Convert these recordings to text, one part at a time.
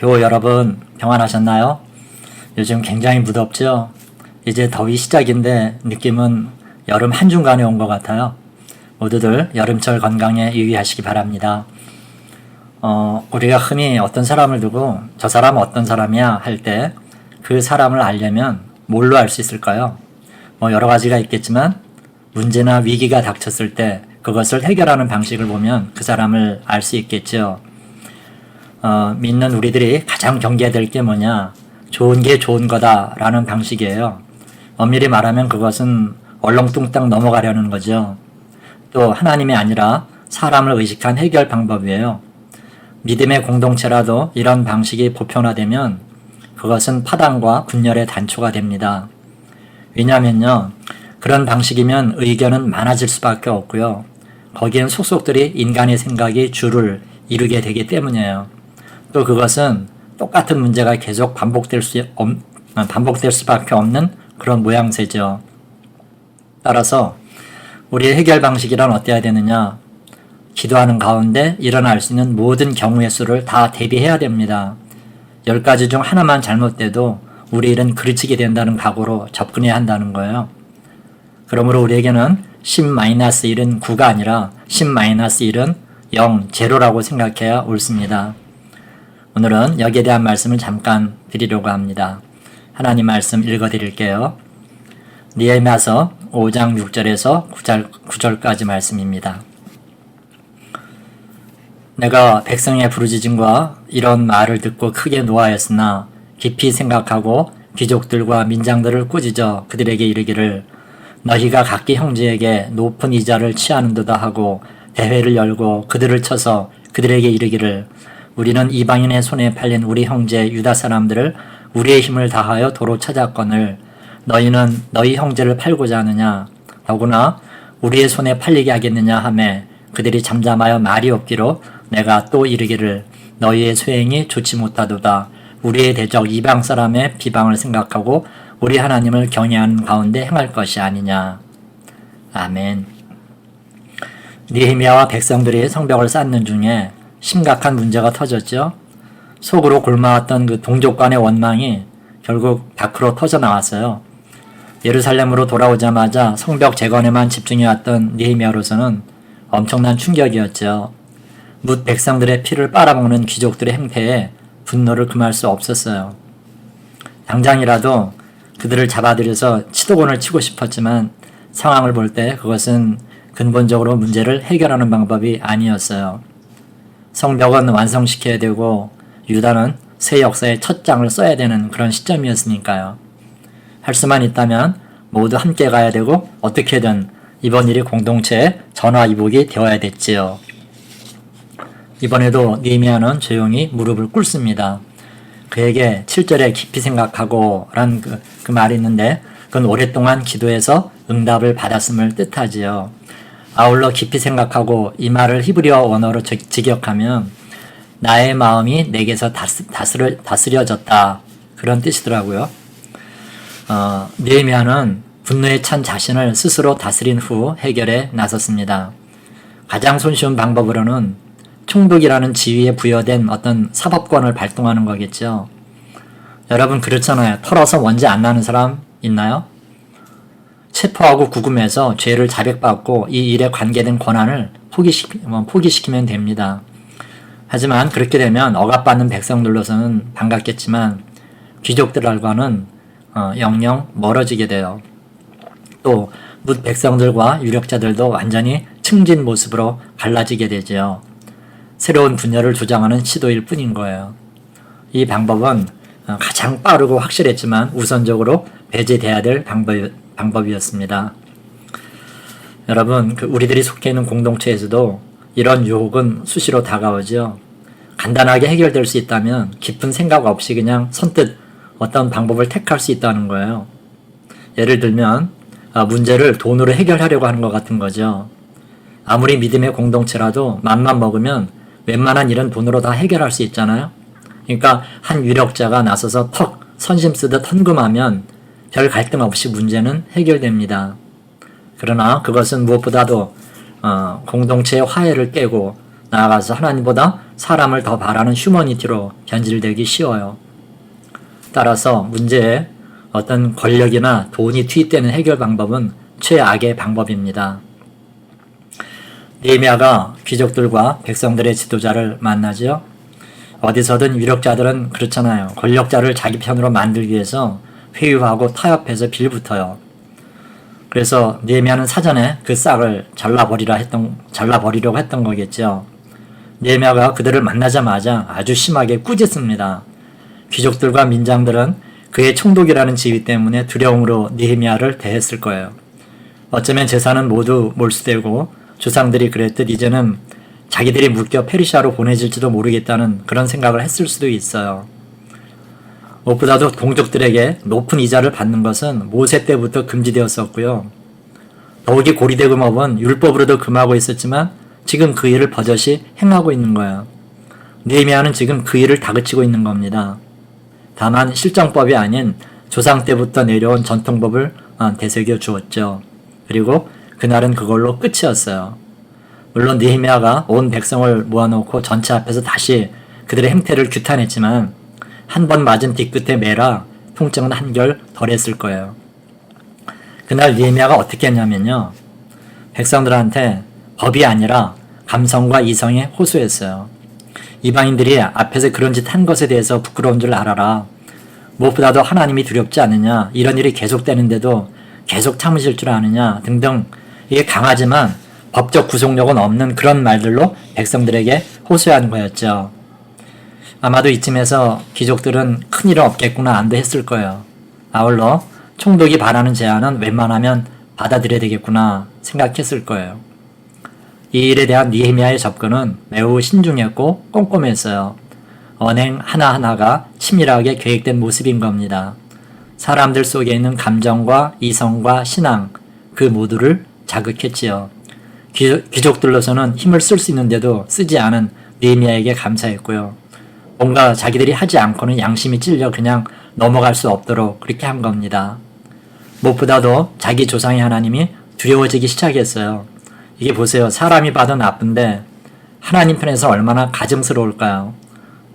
교우 여러분 평안하셨나요? 요즘 굉장히 무덥죠? 이제 더위 시작인데 느낌은 여름 한중간에 온 것 같아요. 모두들 여름철 건강에 유의하시기 바랍니다. 우리가 흔히 어떤 사람을 두고 저 사람은 어떤 사람이야 할 때 그 사람을 알려면 뭘로 알 수 있을까요? 여러 가지가 있겠지만 문제나 위기가 닥쳤을 때 그것을 해결하는 방식을 보면 그 사람을 알 수 있겠죠. 믿는 우리들이 가장 경계해야 될 게 뭐냐? 좋은 게 좋은 거다라는 방식이에요. 엄밀히 말하면 그것은 얼렁뚱땅 넘어가려는 거죠. 또 하나님이 아니라 사람을 의식한 해결 방법이에요. 믿음의 공동체라도 이런 방식이 보편화되면 그것은 파당과 분열의 단초가 됩니다. 왜냐하면요, 그런 방식이면 의견은 많아질 수밖에 없고요. 거기엔 속속들이 인간의 생각이 주를 이루게 되기 때문이에요. 또 그것은 똑같은 문제가 계속 반복될 수밖에 없는 그런 모양새죠. 따라서 우리의 해결 방식이란 어때야 되느냐? 기도하는 가운데 일어날 수 있는 모든 경우의 수를 다 대비해야 됩니다. 10가지 중 하나만 잘못돼도 우리 일은 그르치게 된다는 각오로 접근해야 한다는 거예요. 그러므로 우리에게는 10-1은 9가 아니라 10-1은 0, 제로라고 생각해야 옳습니다. 오늘은 여기에 대한 말씀을 잠깐 드리려고 합니다. 하나님 말씀 읽어드릴게요. 느헤미야서 5장 6절에서 9절까지 말씀입니다. 내가 백성의 부르짖음과 이런 말을 듣고 크게 노하였으나 깊이 생각하고 귀족들과 민장들을 꾸짖어 그들에게 이르기를 너희가 각기 형제에게 높은 이자를 취하는도다 하고 대회를 열고 그들을 쳐서 그들에게 이르기를 우리는 이방인의 손에 팔린 우리 형제 유다 사람들을 우리의 힘을 다하여 도로 찾았거늘 너희는 너희 형제를 팔고자 하느냐 더구나 우리의 손에 팔리게 하겠느냐 하매 그들이 잠잠하여 말이 없기로 내가 또 이르기를 너희의 수행이 좋지 못하도다. 우리의 대적 이방 사람의 비방을 생각하고 우리 하나님을 경외하는 가운데 행할 것이 아니냐. 아멘. 느헤미야와 백성들이 성벽을 쌓는 중에 심각한 문제가 터졌죠. 속으로 굶어왔던 그 동족간의 원망이 결국 밖으로 터져 나왔어요. 예루살렘으로 돌아오자마자 성벽 재건에만 집중해왔던 느헤미야로서는 엄청난 충격이었죠. 뭇 백성들의 피를 빨아먹는 귀족들의 행태에 분노를 금할 수 없었어요. 당장이라도 그들을 잡아들여서 치도곤을 치고 싶었지만 상황을 볼 때 그것은 근본적으로 문제를 해결하는 방법이 아니었어요. 성벽은 완성시켜야 되고 유다는 새 역사의 첫 장을 써야 되는 그런 시점이었으니까요. 할 수만 있다면 모두 함께 가야 되고 어떻게든 이번 일이 공동체의 전화위복이 되어야 됐지요. 이번에도 느헤미야는 조용히 무릎을 꿇습니다. 그에게 7절에 깊이 생각하고 라는 그 말이 있는데 그건 오랫동안 기도해서 응답을 받았음을 뜻하지요. 아울러 깊이 생각하고 이 말을 히브리어 원어로 직역하면 나의 마음이 내게서 다스려졌다 그런 뜻이더라고요. 느헤미야는 분노에 찬 자신을 스스로 다스린 후 해결에 나섰습니다. 가장 손쉬운 방법으로는 총독이라는 지위에 부여된 어떤 사법권을 발동하는 거겠죠. 여러분 그렇잖아요. 털어서 먼지 안 나는 사람 있나요? 체포하고 구금해서 죄를 자백받고 이 일에 관계된 권한을 포기시키면 됩니다. 하지만 그렇게 되면 억압받는 백성들로서는 반갑겠지만 귀족들과는 영영 멀어지게 돼요. 또 뭇 백성들과 유력자들도 완전히 승진 모습으로 갈라지게 되죠. 새로운 분열을 주장하는 시도일 뿐인 거예요. 이 방법은 가장 빠르고 확실했지만 우선적으로 배제돼야 될 방법이었습니다. 여러분, 우리들이 속해 있는 공동체에서도 이런 유혹은 수시로 다가오죠. 간단하게 해결될 수 있다면 깊은 생각 없이 그냥 선뜻 어떤 방법을 택할 수 있다는 거예요. 예를 들면 문제를 돈으로 해결하려고 하는 것 같은 거죠. 아무리 믿음의 공동체라도 맘만 먹으면 웬만한 일은 돈으로 다 해결할 수 있잖아요. 그러니까 한 유력자가 나서서 턱 선심 쓰듯 헌금하면 별 갈등 없이 문제는 해결됩니다. 그러나 그것은 무엇보다도 공동체의 화해를 깨고 나아가서 하나님보다 사람을 더 바라는 휴머니티로 변질되기 쉬워요. 따라서 문제에 어떤 권력이나 돈이 투입되는 해결 방법은 최악의 방법입니다. 느헤미야가 귀족들과 백성들의 지도자를 만나지요. 어디서든 유력자들은 그렇잖아요. 권력자를 자기 편으로 만들기 위해서 회유하고 타협해서 빌붙어요. 그래서 느헤미야는 사전에 그 싹을 잘라버리려고 했던 거겠죠. 느헤미야가 그들을 만나자마자 아주 심하게 꾸짖습니다. 귀족들과 민장들은 그의 총독이라는 지위 때문에 두려움으로 느헤미야를 대했을 거예요. 어쩌면 재산은 모두 몰수되고 조상들이 그랬듯 이제는 자기들이 묶여 페르시아로 보내질지도 모르겠다는 그런 생각을 했을 수도 있어요. 무엇보다도 동족들에게 높은 이자를 받는 것은 모세 때부터 금지되었었고요. 더욱이 고리대금업은 율법으로도 금하고 있었지만 지금 그 일을 버젓이 행하고 있는 거예요. 느헤미야는 지금 그 일을 다그치고 있는 겁니다. 다만 실정법이 아닌 조상 때부터 내려온 전통법을 되새겨 주었죠. 그리고 그날은 그걸로 끝이었어요. 물론 느헤미야가 온 백성을 모아놓고 전체 앞에서 다시 그들의 행태를 규탄했지만 한 번 맞은 뒤끝에 매라 통증은 한결 덜했을 거예요. 그날 느헤미야가 어떻게 했냐면요. 백성들한테 법이 아니라 감성과 이성에 호소했어요. 이방인들이 앞에서 그런 짓 한 것에 대해서 부끄러운 줄 알아라. 무엇보다도 하나님이 두렵지 않느냐. 이런 일이 계속되는데도 계속 참으실 줄 아느냐 등등 이게 강하지만 법적 구속력은 없는 그런 말들로 백성들에게 호소한 거였죠. 아마도 이쯤에서 귀족들은 큰일은 없겠구나 안도 했을 거예요. 아울러 총독이 바라는 제안은 웬만하면 받아들여야 되겠구나 생각했을 거예요. 이 일에 대한 느헤미야의 접근은 매우 신중했고 꼼꼼했어요. 언행 하나하나가 치밀하게 계획된 모습인 겁니다. 사람들 속에 있는 감정과 이성과 신앙 그 모두를 자극했지요. 귀족들로서는 힘을 쓸 수 있는데도 쓰지 않은 느헤미야에게 감사했고요. 뭔가 자기들이 하지 않고는 양심이 찔려 그냥 넘어갈 수 없도록 그렇게 한 겁니다. 무엇보다도 자기 조상의 하나님이 두려워지기 시작했어요. 이게 보세요. 사람이 봐도 나쁜데 하나님 편에서 얼마나 가증스러울까요?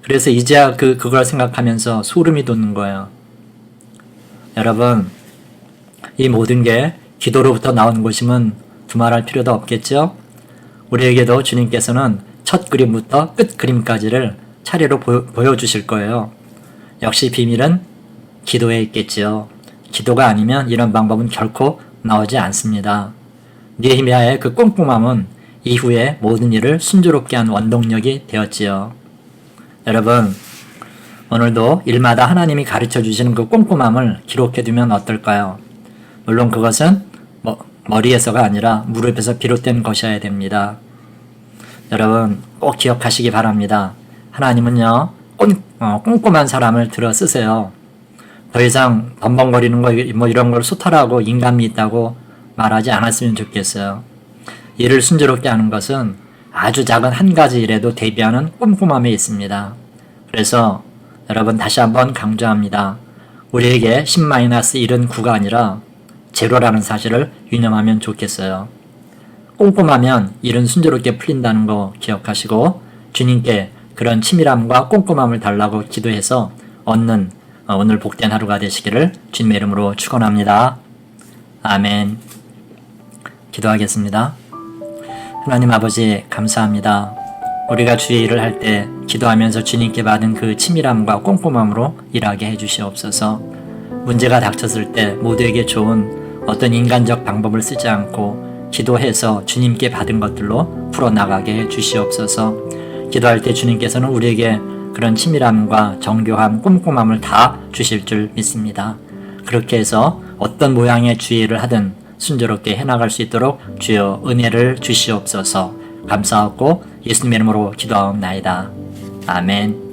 그래서 이제야 그걸 생각하면서 소름이 돋는 거예요. 여러분, 이 모든 게 기도로부터 나온 것임은 두말할 필요도 없겠죠? 우리에게도 주님께서는 첫 그림부터 끝 그림까지를 차례로 보여주실 거예요. 역시 비밀은 기도에 있겠지요. 기도가 아니면 이런 방법은 결코 나오지 않습니다. 느헤미야의 그 꼼꼼함은 이후에 모든 일을 순조롭게 한 원동력이 되었지요. 여러분, 오늘도 일마다 하나님이 가르쳐 주시는 그 꼼꼼함을 기록해두면 어떨까요? 물론 그것은 머리에서가 아니라 무릎에서 비롯된 것이어야 됩니다. 여러분 꼭 기억하시기 바랍니다. 하나님은요 꼼꼼한 사람을 들어 쓰세요. 더 이상 덤벙거리는 거 이런 걸 소탈하고 인간미 있다고 말하지 않았으면 좋겠어요. 일을 순조롭게 하는 것은 아주 작은 한 가지 일에도 대비하는 꼼꼼함에 있습니다. 그래서 여러분 다시 한번 강조합니다. 우리에게 10-1은 9가 아니라 제로라는 사실을 유념하면 좋겠어요. 꼼꼼하면 일은 순조롭게 풀린다는 거 기억하시고 주님께 그런 치밀함과 꼼꼼함을 달라고 기도해서 얻는 오늘 복된 하루가 되시기를 주님의 이름으로 축원합니다. 아멘. 기도하겠습니다. 하나님 아버지 감사합니다. 우리가 주의 일을 할 때 기도하면서 주님께 받은 그 치밀함과 꼼꼼함으로 일하게 해주시옵소서. 문제가 닥쳤을 때 모두에게 좋은 어떤 인간적 방법을 쓰지 않고 기도해서 주님께 받은 것들로 풀어나가게 해주시옵소서. 기도할 때 주님께서는 우리에게 그런 치밀함과 정교함, 꼼꼼함을 다 주실 줄 믿습니다. 그렇게 해서 어떤 모양의 주의 일을 하든 순조롭게 해나갈 수 있도록 주여 은혜를 주시옵소서. 감사하고 예수님의 이름으로 기도하옵나이다. 아멘.